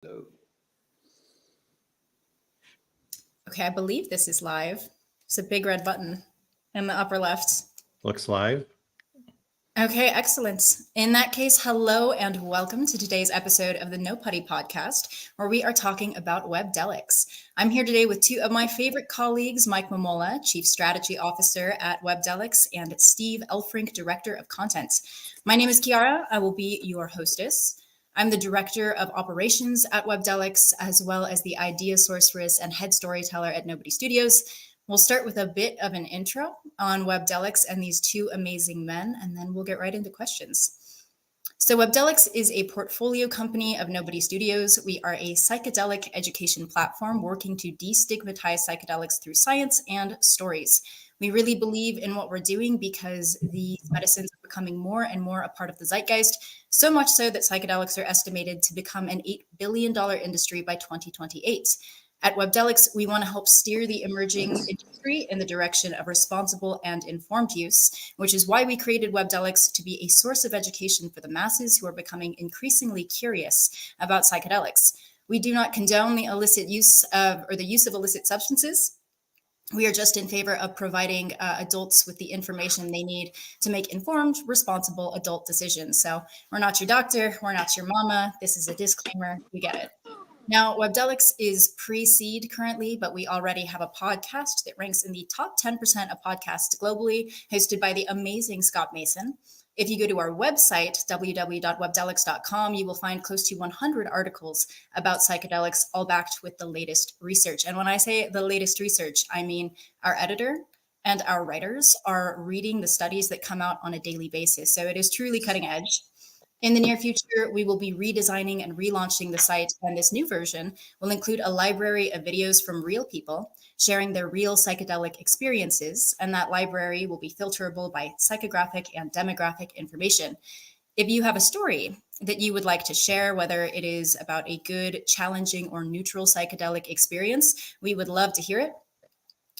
So, Okay, I believe this is live. It's a big red button in the upper left. Looks live. Okay, excellent. In that case, hello and welcome to today's episode of the NoPody podcast, where we are talking about Webdelics. I'm here today with two of my favorite colleagues, Mike Mumola, Chief Strategy Officer at Webdelics, and Steve Elfrink, Director of Content. My name is Chiara. I will be your hostess. I'm the Director of Operations at Webdelics, as well as the Idea Sorceress and Head Storyteller at NoPody Studios. We'll start with a bit of an intro on Webdelics and these two amazing men, and then we'll get right into questions. So Webdelics is a portfolio company of NoPody Studios. We are a psychedelic education platform working to destigmatize psychedelics through science and stories. We really believe in what we're doing because these medicines are becoming more and more a part of the zeitgeist, so much so that psychedelics are estimated to become an $8 billion industry by 2028. At Webdelics, we want to help steer the emerging industry in the direction of responsible and informed use, which is why we created Webdelics to be a source of education for the masses who are becoming increasingly curious about psychedelics. We do not condone the illicit use of or the use of illicit substances. We are just in favor of providing adults with the information they need to make informed, responsible adult decisions. So we're not your doctor, we're not your mama. This is a disclaimer. You get it. Now, Webdelics is pre-seed currently, but we already have a podcast that ranks in the top 10% of podcasts globally, hosted by the amazing Scott Mason. If you go to our website, www.webdelics.com, you will find close to 100 articles about psychedelics, all backed with the latest research. And when I say the latest research, I mean our editor and our writers are reading the studies that come out on a daily basis. So it is truly cutting edge. In the near future, we will be redesigning and relaunching the site, and this new version will include a library of videos from real people sharing their real psychedelic experiences, and that library will be filterable by psychographic and demographic information. If you have a story that you would like to share, whether it is about a good, challenging, or neutral psychedelic experience, we would love to hear it.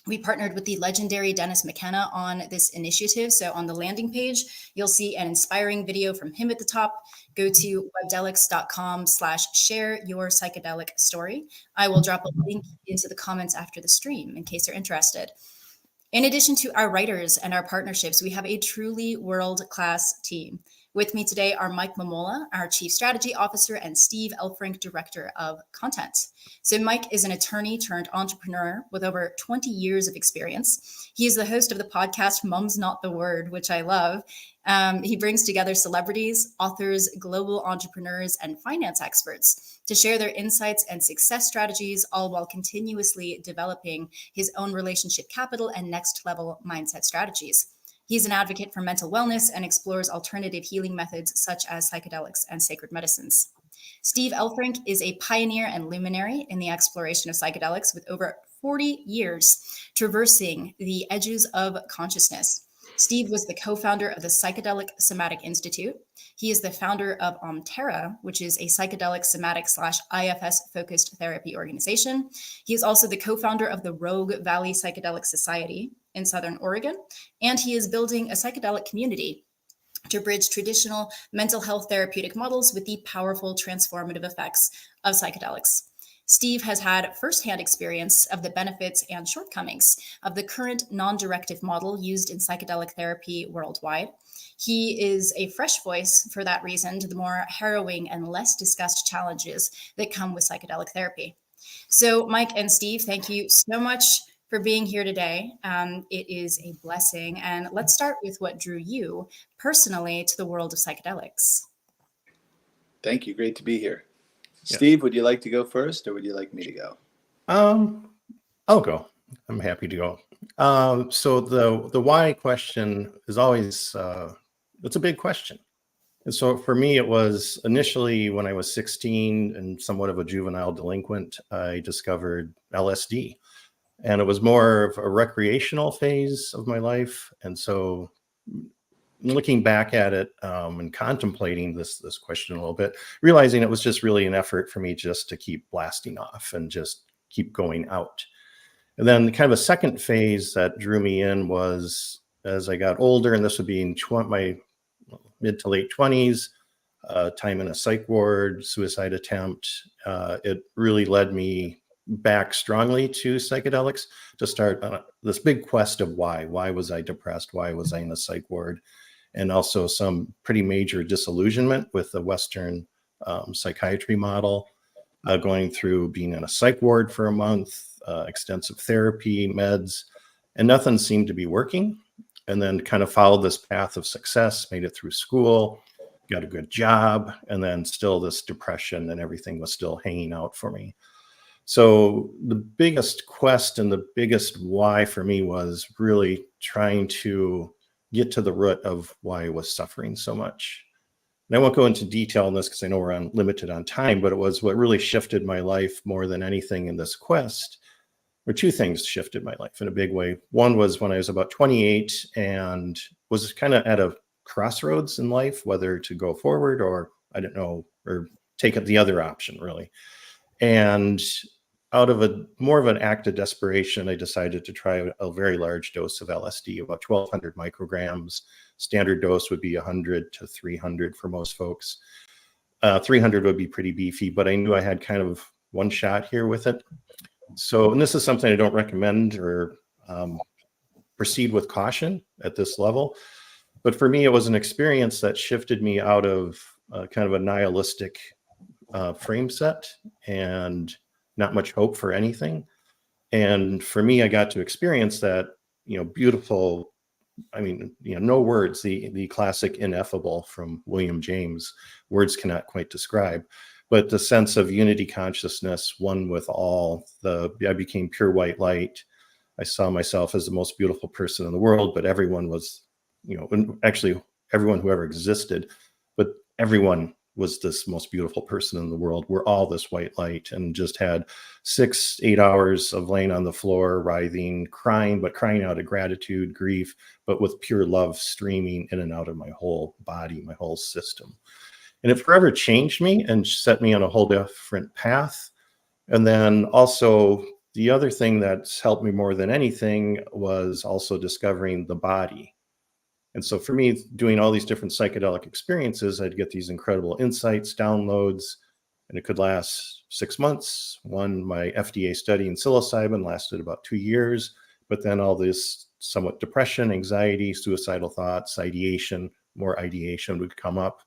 We partnered with the legendary Dennis McKenna on this initiative. So on the landing page, you'll see an inspiring video from him at the top. Go to webdelics.com/share your psychedelic story. I will drop a link into the comments after the stream in case you're interested. In addition to our writers and our partnerships, we have a truly world-class team. With me today are Mike Mumola, our Chief Strategy Officer, and Steve Elfrink, Director of Content. So Mike is an attorney turned entrepreneur with over 20 years of experience. He is the host of the podcast Mum's Not the Word, which I love. He brings together celebrities, authors, global entrepreneurs, and finance experts to share their insights and success strategies, all while continuously developing his own relationship capital and next level mindset strategies. He's an advocate for mental wellness and explores alternative healing methods such as psychedelics and sacred medicines. Steve Elfrink is a pioneer and luminary in the exploration of psychedelics with over 40 years traversing the edges of consciousness. Steve was the co-founder of the Psychedelic Somatic Institute. He is the founder of Terra, which is a psychedelic somatic/IFS focused therapy organization. He is also the co-founder of the Rogue Valley Psychedelic Society in Southern Oregon, and he is building a psychedelic community to bridge traditional mental health therapeutic models with the powerful transformative effects of psychedelics. Steve has had firsthand experience of the benefits and shortcomings of the current non-directive model used in psychedelic therapy worldwide. He is a fresh voice for that reason to the more harrowing and less discussed challenges that come with psychedelic therapy. So Mike and Steve, thank you so much for being here today. It is a blessing. And let's start with what drew you personally to the world of psychedelics. thank you. Great to be here. Yeah. Steve, would you like to go first or would you like me to go? I'll go. I'm happy to go. So the why question is always it's a big question. And so for me, it was initially when I was 16 and somewhat of a juvenile delinquent, I discovered LSD. And it was more of a recreational phase of my life. And so looking back at it and contemplating this question a little bit, realizing it was just really an effort for me just to keep blasting off and just keep going out. And then kind of a second phase that drew me in was as I got older, and this would be in my mid to late 20s, time in a psych ward, suicide attempt. It really led me back strongly to psychedelics to start this big quest of why. Why was I depressed? Why was I in a psych ward? And also some pretty major disillusionment with the Western psychiatry model, going through being in a psych ward for a month, extensive therapy, meds, and nothing seemed to be working. And then kind of followed this path of success, made it through school, got a good job, and then still this depression and everything was still hanging out for me. So the biggest quest and the biggest why for me was really trying to get to the root of why I was suffering so much. And I won't go into detail on this because I know we're limited on time, but it was what really shifted my life more than anything in this quest. Or two things shifted my life in a big way. One was when I was about 28 and was kind of at a crossroads in life, whether to go forward or I don't know, or take up the other option really. And out of more of an act of desperation, I decided to try a very large dose of LSD, about 1,200 micrograms. Standard dose would be 100 to 300 for most folks. 300 would be pretty beefy, but I knew I had kind of one shot here with it. So, and this is something I don't recommend or proceed with caution at this level. But for me, it was an experience that shifted me out of kind of a nihilistic frame set and not much hope for anything. And for me, I got to experience that, beautiful, no words, the classic ineffable from William James, words cannot quite describe, but the sense of unity consciousness, one with all. I became pure white light. I saw myself as the most beautiful person in the world, but everyone was, actually everyone who ever existed, but everyone was this most beautiful person in the world. We're all this white light, and just had 6-8 hours of laying on the floor, writhing, crying, but crying out of gratitude, grief, but with pure love streaming in and out of my whole body, my whole system. And it forever changed me and set me on a whole different path. And then also the other thing that's helped me more than anything was also discovering the body. And so for me, doing all these different psychedelic experiences, I'd get these incredible insights, downloads, and it could last 6 months. My FDA study in psilocybin lasted about 2 years, but then all this somewhat depression, anxiety, suicidal thoughts, more ideation would come up.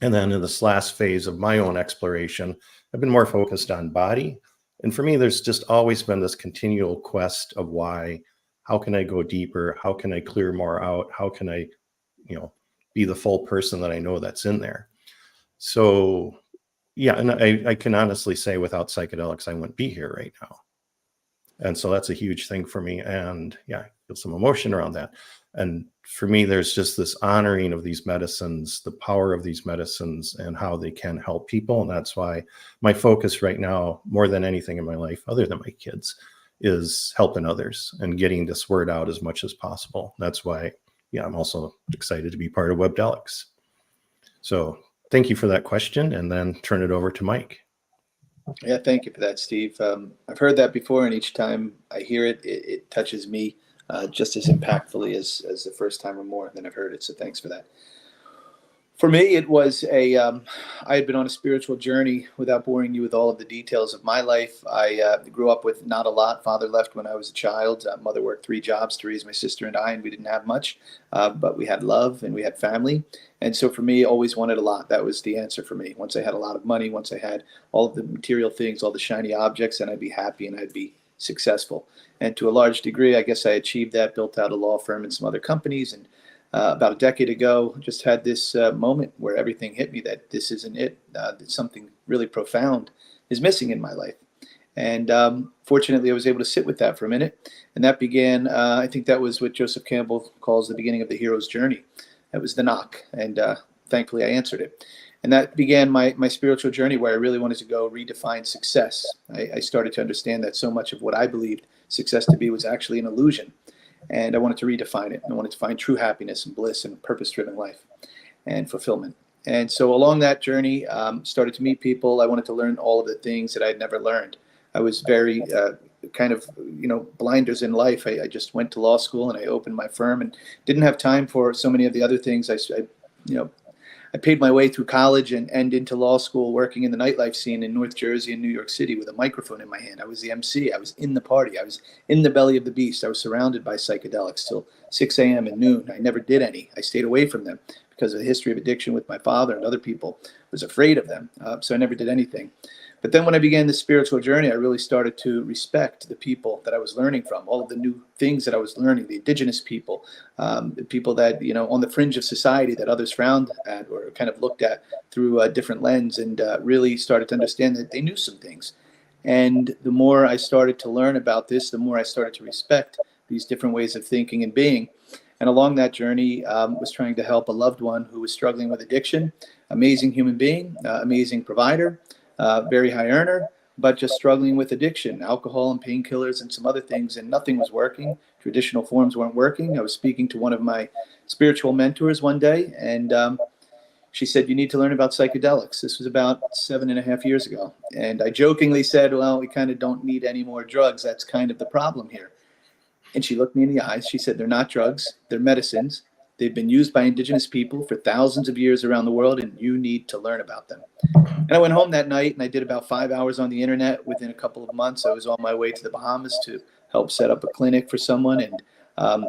And then in this last phase of my own exploration, I've been more focused on body. And for me, there's just always been this continual quest of why. How can I go deeper? How can I clear more out? How can I, be the full person that I know that's in there? So, yeah, and I can honestly say without psychedelics, I wouldn't be here right now. And so that's a huge thing for me. And yeah, I feel some emotion around that. And for me, there's just this honoring of these medicines, the power of these medicines and how they can help people. And that's why my focus right now, more than anything in my life, other than my kids, is helping others and getting this word out as much as possible. That's why, I'm also excited to be part of Webdelics. So thank you for that question, and then turn it over to Mike. Yeah, thank you for that, Steve. I've heard that before, and each time I hear it, it touches me just as impactfully as the first time or more than I've heard it. So thanks for that. For me, it was I had been on a spiritual journey. Without boring you with all of the details of my life, I grew up with not a lot. Father left when I was a child. Mother worked 3 jobs to raise my sister and I, and we didn't have much, but we had love and we had family. And so for me, always wanted a lot. That was the answer for me. Once I had a lot of money, once I had all of the material things, all the shiny objects, then I'd be happy and I'd be successful. And to a large degree, I guess I achieved that, built out a law firm and some other companies. And about a decade ago, just had this moment where everything hit me that this isn't it. That something really profound is missing in my life. And fortunately, I was able to sit with that for a minute. And that began, I think that was what Joseph Campbell calls the beginning of the hero's journey. That was the knock. And thankfully, I answered it. And that began my spiritual journey where I really wanted to go redefine success. I started to understand that so much of what I believed success to be was actually an illusion. And I wanted to redefine it. I wanted to find true happiness and bliss and a purpose-driven life and fulfillment. And so along that journey, started to meet people. I wanted to learn all of the things that I had never learned. I was very kind of, blinders in life. I just went to law school and I opened my firm and didn't have time for so many of the other things. I paid my way through college and into law school, working in the nightlife scene in North Jersey and New York City with a microphone in my hand. I was the MC. I was in the party. I was in the belly of the beast. I was surrounded by psychedelics till 6 a.m. and noon. I never did any. I stayed away from them because of the history of addiction with my father and other people. I was afraid of them, so I never did anything. But then when I began the spiritual journey, I really started to respect the people that I was learning from, all of the new things that I was learning, the indigenous people, the people that, on the fringe of society that others frowned at or kind of looked at through a different lens, and really started to understand that they knew some things. And the more I started to learn about this, the more I started to respect these different ways of thinking and being. And along that journey, was trying to help a loved one who was struggling with addiction, amazing human being, amazing provider, very high earner, but just struggling with addiction, alcohol and painkillers and some other things, and nothing was working. Traditional forms weren't working. I was speaking to one of my spiritual mentors one day, and she said, "You need to learn about psychedelics." This was about 7.5 years ago. And I jokingly said, "Well, we kind of don't need any more drugs. That's kind of the problem here." And she looked me in the eyes. She said, "They're not drugs. They're medicines. They've been used by indigenous people for thousands of years around the world, and you need to learn about them." And I went home that night and I did about 5 hours on the internet. Within a couple of months, I was on my way to the Bahamas to help set up a clinic for someone, and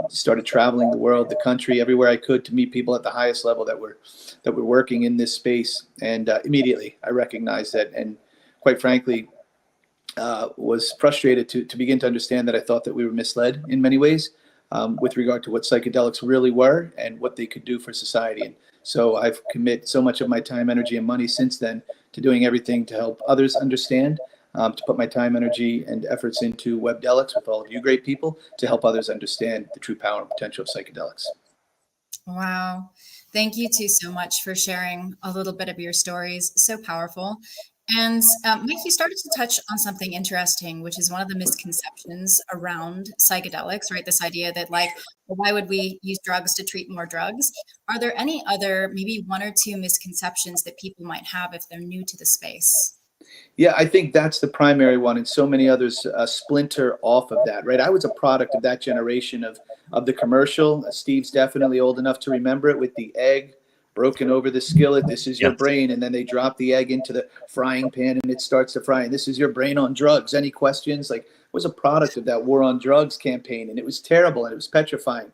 started traveling the world, the country, everywhere I could to meet people at the highest level that were working in this space. And immediately I recognized that, and quite frankly, was frustrated to begin to understand that I thought that we were misled in many ways with regard to what psychedelics really were and what they could do for society. And so I've committed so much of my time, energy, and money since then to doing everything to help others understand, to put my time, energy, and efforts into Webdelics with all of you great people to help others understand the true power and potential of psychedelics. Wow. Thank you two so much for sharing a little bit of your stories. So powerful. And Mike, you started to touch on something interesting, which is one of the misconceptions around psychedelics, right? This idea that well, why would we use drugs to treat more drugs? Are there any other, maybe one or two misconceptions that people might have if they're new to the space? Yeah, I think that's the primary one, and so many others splinter off of that, right? I was a product of that generation of the commercial. Steve's definitely old enough to remember it, with the egg broken over the skillet. This is your Yes. brain, and then they drop the egg into the frying pan, and it starts to fry. And this is your brain on drugs. Any questions? It was a product of that war on drugs campaign, and it was terrible and it was petrifying.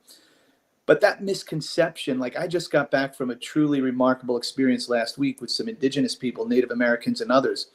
But that misconception, I just got back from a truly remarkable experience last week with some indigenous people, Native Americans and others.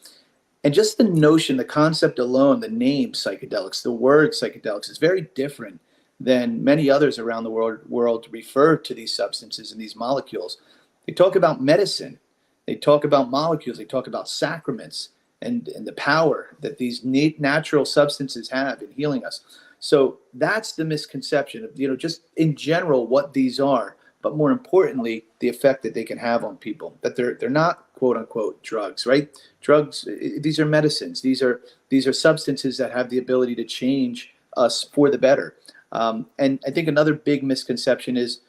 And just the notion, the concept alone, the name psychedelics, the word psychedelics is very different than many others around the world refer to these substances and these molecules. They talk about medicine, they talk about molecules, they talk about sacraments and the power that these natural substances have in healing us. So that's the misconception of, just in general what these are, but more importantly, the effect that they can have on people, that they're not quote unquote drugs, right? Drugs, these are medicines. These are substances that have the ability to change us for the better. And I think another big misconception is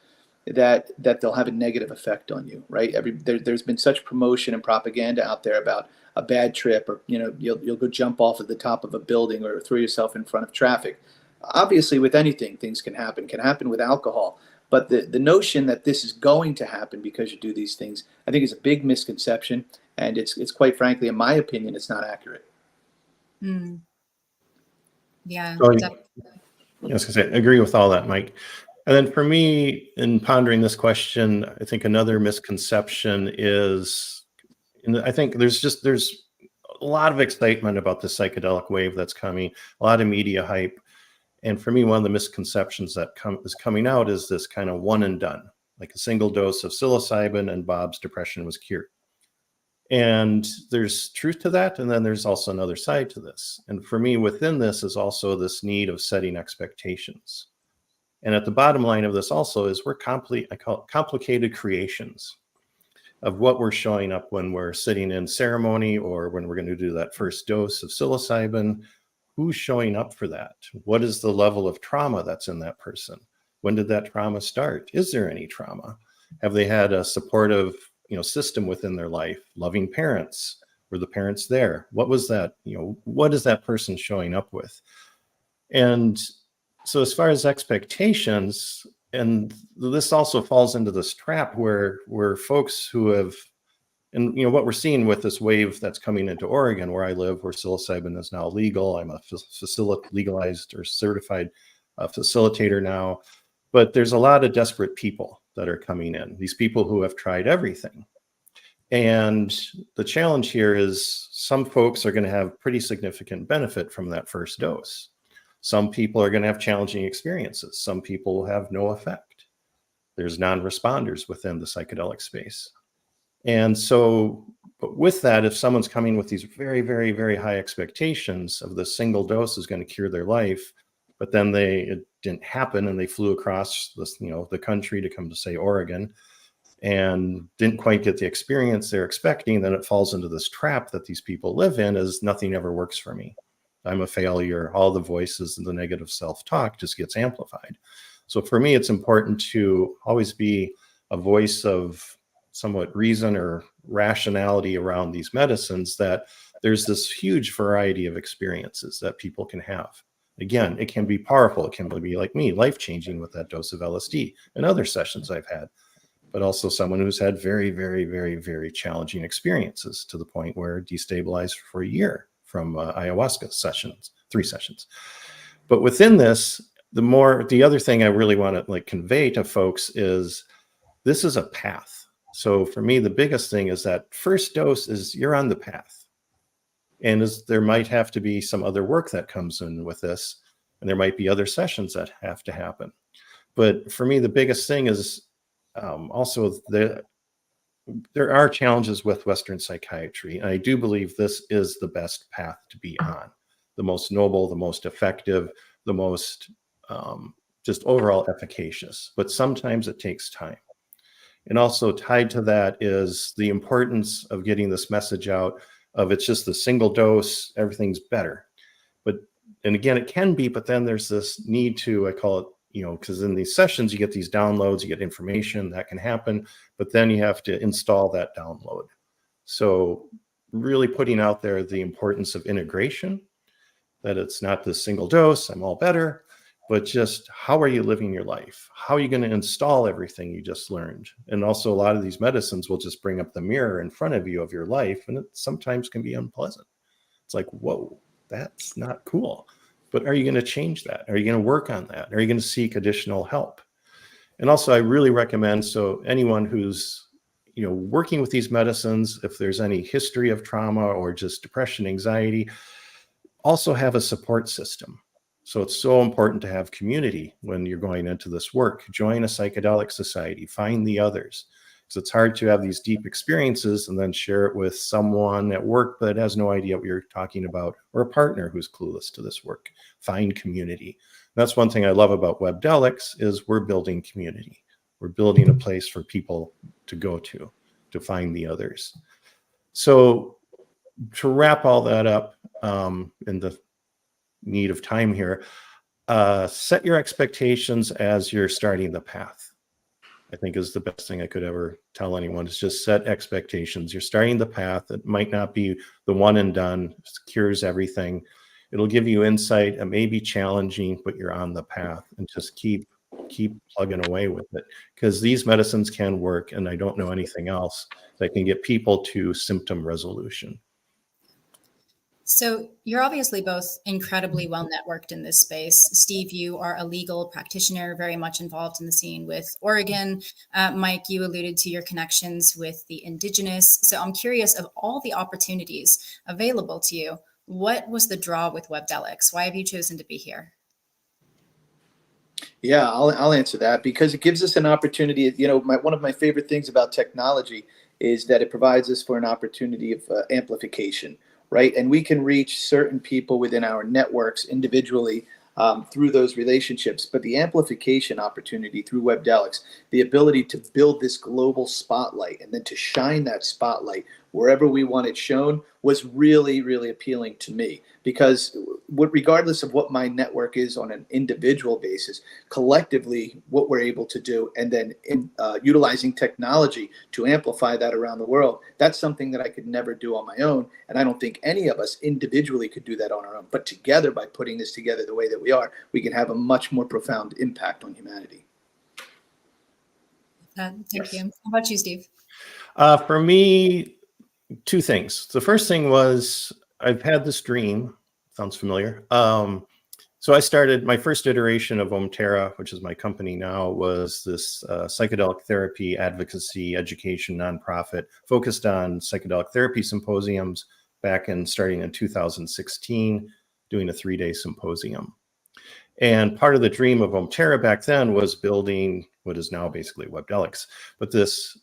that they'll have a negative effect on you, right? There's been such promotion and propaganda out there about a bad trip, or you'll go jump off at the top of a building or throw yourself in front of traffic. Obviously, with anything, things can happen with alcohol. But the notion that this is going to happen because you do these things, I think, is a big misconception, and it's quite frankly, in my opinion, it's not accurate. Mm. Yeah, So, definitely. I was going to say, I agree with all that, Mike. And then for me, in pondering this question, I think another misconception is, I think there's a lot of excitement about the psychedelic wave that's coming, a lot of media hype. And for me, one of the misconceptions that is coming out is this kind of one and done, like a single dose of psilocybin and Bob's depression was cured. And there's truth to that. And then there's also another side to this. And for me, within this is also this need of setting expectations. And at the bottom line of this also is I call it complicated creations of what we're showing up when we're sitting in ceremony or when we're going to do that first dose of psilocybin. Who's showing up for that? What is the level of trauma that's in that person? When did that trauma start? Is there any trauma? Have they had a supportive, system within their life? Loving parents? Were the parents there? What was that? What is that person showing up with? And so as far as expectations, and this also falls into this trap where folks who have, and what we're seeing with this wave that's coming into Oregon, where I live, where psilocybin is now legal. I'm a legalized or certified facilitator now, but there's a lot of desperate people that are coming in. These people who have tried everything. And the challenge here is some folks are going to have pretty significant benefit from that first dose. Some people are going to have challenging experiences. Some people will have no effect. There's non-responders within the psychedelic space. And so, but with that, if someone's coming with these very, very, very high expectations of the single dose is going to cure their life, but then it didn't happen and they flew across this, the country to come to, say, Oregon, and didn't quite get the experience they're expecting, then it falls into this trap that these people live in, as nothing ever works for me. I'm a failure. All the voices and the negative self-talk just gets amplified. So for me, it's important to always be a voice of somewhat reason or rationality around these medicines, that there's this huge variety of experiences that people can have. Again, it can be powerful. It can be, like me, life-changing with that dose of LSD and other sessions I've had, but also someone who's had very, very, very, very challenging experiences to the point where destabilized for a year from ayahuasca sessions, 3 sessions. But within this, the other thing I really want to convey to folks is this is a path. So for me, the biggest thing is that first dose is you're on the path. And there might have to be some other work that comes in with this, and there might be other sessions that have to happen. But for me, the biggest thing is also there are challenges with Western psychiatry. And I do believe this is the best path to be on, the most noble, the most effective, the most just overall efficacious. But sometimes it takes time. And also tied to that is the importance of getting this message out of it's just a single dose, everything's better. And again, it can be, but then there's this need to, I call it, because in these sessions, you get these downloads, you get information that can happen, but then you have to install that download. So really putting out there the importance of integration, that it's not the single dose, I'm all better, but just how are you living your life? How are you going to install everything you just learned? And also a lot of these medicines will just bring up the mirror in front of you of your life, and it sometimes can be unpleasant. It's like, whoa, that's not cool. But are you going to change that? Are you going to work on that? Are you going to seek additional help? And also, I really recommend, so anyone who's working with these medicines, if there's any history of trauma or just depression, anxiety, also have a support system. So it's so important to have community when you're going into this work. Join a psychedelic society, find the others. So it's hard to have these deep experiences and then share it with someone at work that has no idea what you're talking about, or a partner who's clueless to this work. Find community. That's one thing I love about Webdelics is we're building community. We're building a place for people to go to find the others. So to wrap all that up in the need of time here, set your expectations as you're starting the path. I think is the best thing I could ever tell anyone, is just set expectations. You're starting the path. It might not be the one and done, cures everything. It'll give you insight. It may be challenging, but you're on the path, and just keep plugging away with it, because these medicines can work. And I don't know anything else that can get people to symptom resolution. So you're obviously both incredibly well networked in this space. Steve, you are a legal practitioner, very much involved in the scene with Oregon. Mike, you alluded to your connections with the indigenous. So I'm curious, of all the opportunities available to you, what was the draw with Webdelics? Why have you chosen to be here? Yeah, I'll answer that, because it gives us an opportunity. One of my favorite things about technology is that it provides us for an opportunity of amplification. Right. And we can reach certain people within our networks individually through those relationships. But the amplification opportunity through Webdelics, the ability to build this global spotlight and then to shine that spotlight wherever we want it shown, was really, really appealing to me. Because regardless of what my network is on an individual basis, collectively, what we're able to do, and then utilizing technology to amplify that around the world, that's something that I could never do on my own. And I don't think any of us individually could do that on our own. But together, by putting this together the way that we are, we can have a much more profound impact on humanity. Thank Yes. you. How about you, Steve? For me, two things. The first thing was I've had this dream. Sounds familiar. So I started my first iteration of Omterra, which is my company now, was this psychedelic therapy advocacy education nonprofit focused on psychedelic therapy symposiums starting in 2016, doing a 3-day symposium. And part of the dream of Omterra back then was building what is now basically Webdelics, but this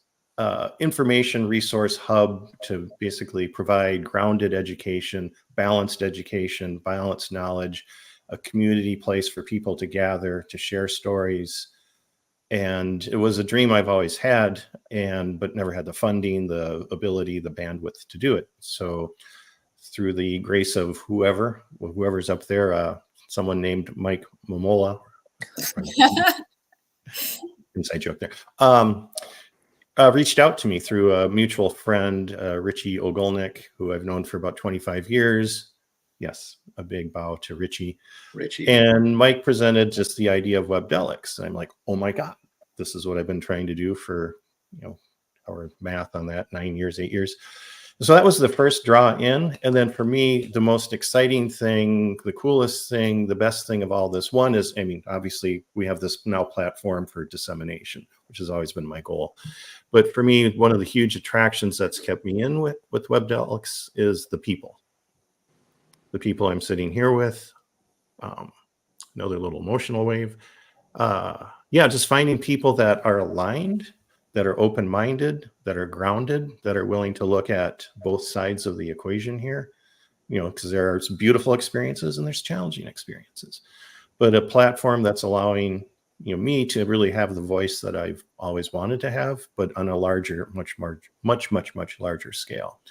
information resource hub to basically provide grounded education, balanced knowledge, a community place for people to gather, to share stories. And it was a dream I've always had, but never had the funding, the ability, the bandwidth to do it. So through the grace of whoever's up there, someone named Mike Mumola, inside joke there, reached out to me through a mutual friend, Richie Ogolnik, who I've known for about 25 years. Yes, a big bow to Richie. And Mike presented just the idea of Webdelics. And I'm like, oh my God, this is what I've been trying to do for, our math on that, 8 years. So that was the first draw in. And then for me, the most exciting thing, the coolest thing, the best thing of all this one is, obviously we have this now platform for dissemination, which has always been my goal. But for me, one of the huge attractions that's kept me in with Webdelics is the people. The people I'm sitting here with, another little emotional wave. Just finding people that are aligned, that are open-minded, that are grounded, that are willing to look at both sides of the equation here, because there are some beautiful experiences and there's challenging experiences. But a platform that's allowing me to really have the voice that I've always wanted to have, but on a larger, much larger scale.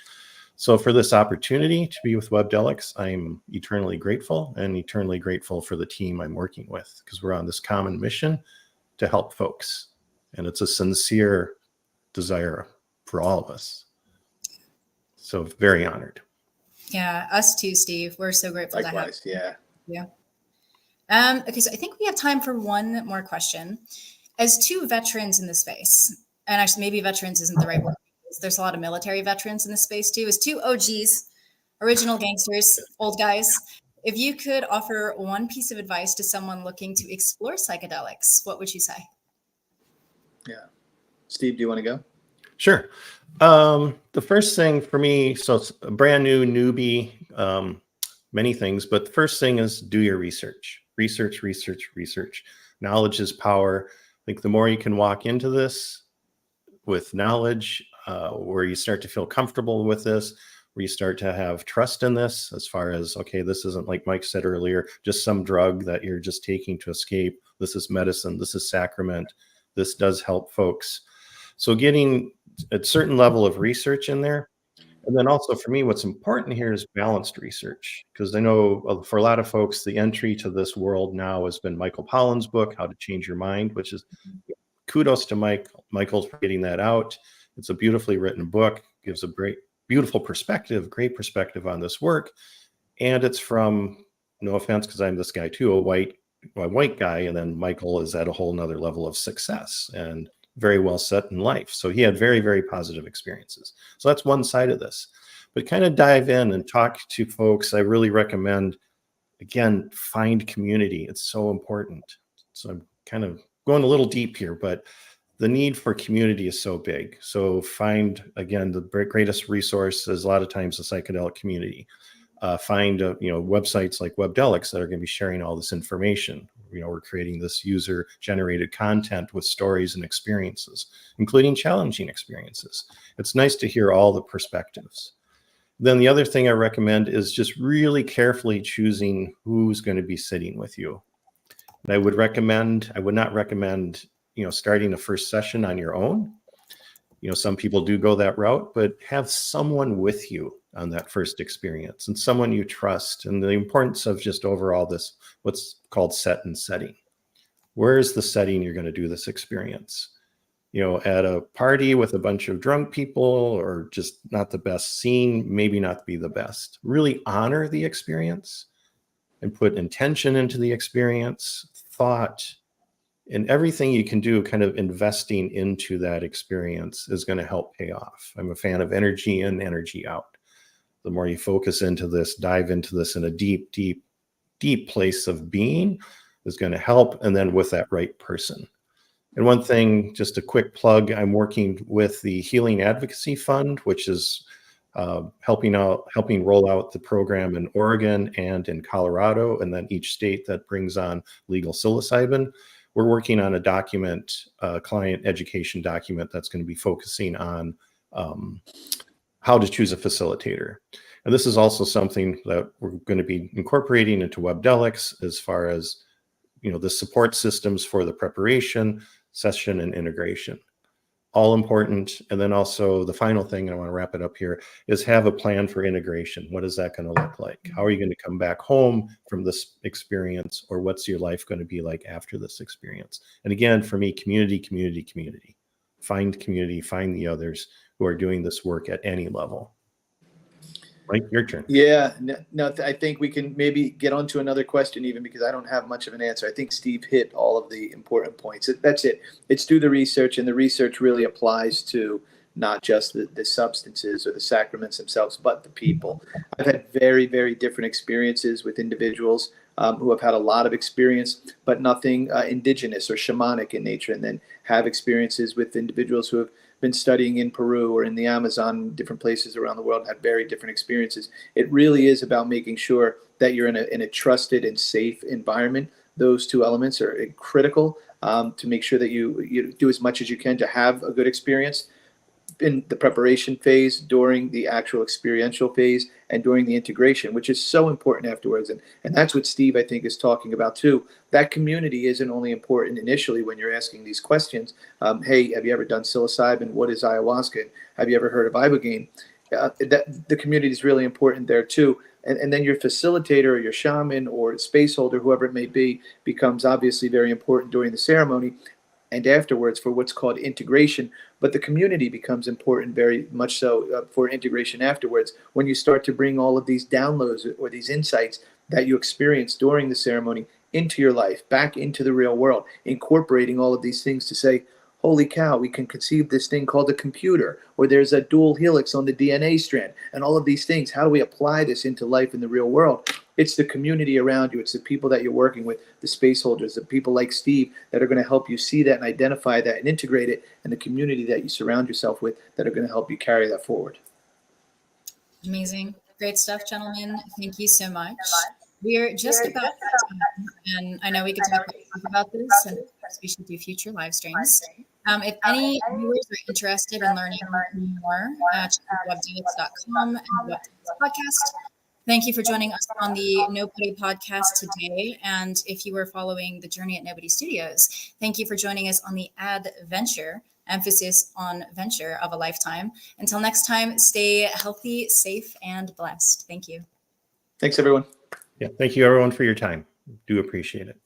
So for this opportunity to be with Webdelics, I'm eternally grateful, and eternally grateful for the team I'm working with, because we're on this common mission to help folks. And it's a sincere desire for all of us. So very honored. Yeah, us too, Steve. We're so grateful Likewise, to have you. Yeah. Okay, so I think we have time for one more question. As two veterans in the space, and actually maybe veterans isn't the right word, there's a lot of military veterans in the space too, as two OGs, original gangsters, old guys, if you could offer one piece of advice to someone looking to explore psychedelics, what would you say? Yeah. Steve, do you want to go? Sure. The first thing for me, so it's a brand new newbie, many things, but the first thing is do your research. Research. Knowledge is power. I think the more you can walk into this with knowledge, where you start to feel comfortable with this, where you start to have trust in this, as far as, okay, this isn't, like Mike said earlier, just some drug that you're just taking to escape. This is medicine. This is sacrament. This does help folks. So getting a certain level of research in there. And then also for me, what's important here is balanced research, because I know for a lot of folks, the entry to this world now has been Michael Pollan's book, How to Change Your Mind, which is kudos to Michael for getting that out. It's a beautifully written book, gives a great perspective on this work. And it's from, no offense, because I'm this guy too, a white guy. And then Michael is at a whole nother level of success and very well set in life. So he had very, very positive experiences. So that's one side of this. But kind of dive in and talk to folks. I really recommend, again, find community. It's so important. So I'm kind of going a little deep here, but the need for community is so big. So find, again, the greatest resource is a lot of times the psychedelic community. Find websites like Webdelics that are going to be sharing all this information. We're creating this user-generated content with stories and experiences, including challenging experiences. It's nice to hear all the perspectives. Then the other thing I recommend is just really carefully choosing who's going to be sitting with you. And I would not recommend, starting a first session on your own. Some people do go that route, but have someone with you on that first experience, and someone you trust. And the importance of just overall this, what's called set and setting. Where is the setting you're going to do this experience? At a party with a bunch of drunk people, or just not the best scene, maybe not be the best. Really honor the experience and put intention into the experience, thought, And everything you can do kind of investing into that experience is going to help pay off. I'm a fan of energy in, energy out. The more you focus into this, dive into this in a deep, deep, deep place of being is going to help. And then with that right person. And one thing, just a quick plug, I'm working with the Healing Advocacy Fund, which is helping roll out the program in Oregon and in Colorado, and then each state that brings on legal psilocybin. We're working on a document, client education document that's going to be focusing on how to choose a facilitator. And this is also something that we're going to be incorporating into Webdelics as far as, the support systems for the preparation, session, and integration. All important. And then also the final thing, I want to wrap it up here, is have a plan for integration. What is that going to look like? How are you going to come back home from this experience, or what's your life going to be like after this experience? And again, for me, community, community, community. Find community, find the others who are doing this work at any level. Mike, your turn. Yeah, no, I think we can maybe get on to another question even, because I don't have much of an answer. I think Steve hit all of the important points. That's it. It's do the research, and the research really applies to not just the substances or the sacraments themselves, but the people. I've had very, very different experiences with individuals who have had a lot of experience, but nothing indigenous or shamanic in nature, and then have experiences with individuals who have been studying in Peru or in the Amazon, different places around the world, and had very different experiences. It really is about making sure that you're in a trusted and safe environment. Those two elements are critical to make sure that you do as much as you can to have a good experience in the preparation phase, during the actual experiential phase, and during the integration, which is so important afterwards. And that's what Steve, I think, is talking about too. That community isn't only important initially when you're asking these questions. Hey, have you ever done psilocybin? What is ayahuasca? Have you ever heard of ibogaine? That the community is really important there too. And then your facilitator or your shaman or space holder, whoever it may be, becomes obviously very important during the ceremony and afterwards for what's called integration. But the community becomes important, very much so, for integration afterwards, when you start to bring all of these downloads or these insights that you experience during the ceremony into your life, back into the real world, incorporating all of these things to say, holy cow, we can conceive this thing called a computer, or there's a dual helix on the DNA strand, and all of these things. How do we apply this into life in the real world? It's the community around you. It's the people that you're working with, the space holders, the people like Steve that are going to help you see that and identify that and integrate it, and the community that you surround yourself with that are going to help you carry that forward. Amazing. Great stuff, gentlemen. Thank you so much. We're just about out of time, and I know we could talk about this, and we should do future live streams. If any viewers are interested in learning more, check out webdelics.com and Webdelics podcast. Thank you for joining us on the NoPody podcast today. And if you were following the journey at NoPody Studios, thank you for joining us on the adventure, emphasis on venture of a lifetime. Until next time, stay healthy, safe, and blessed. Thank you. Thanks, everyone. Yeah, thank you, everyone, for your time. Do appreciate it.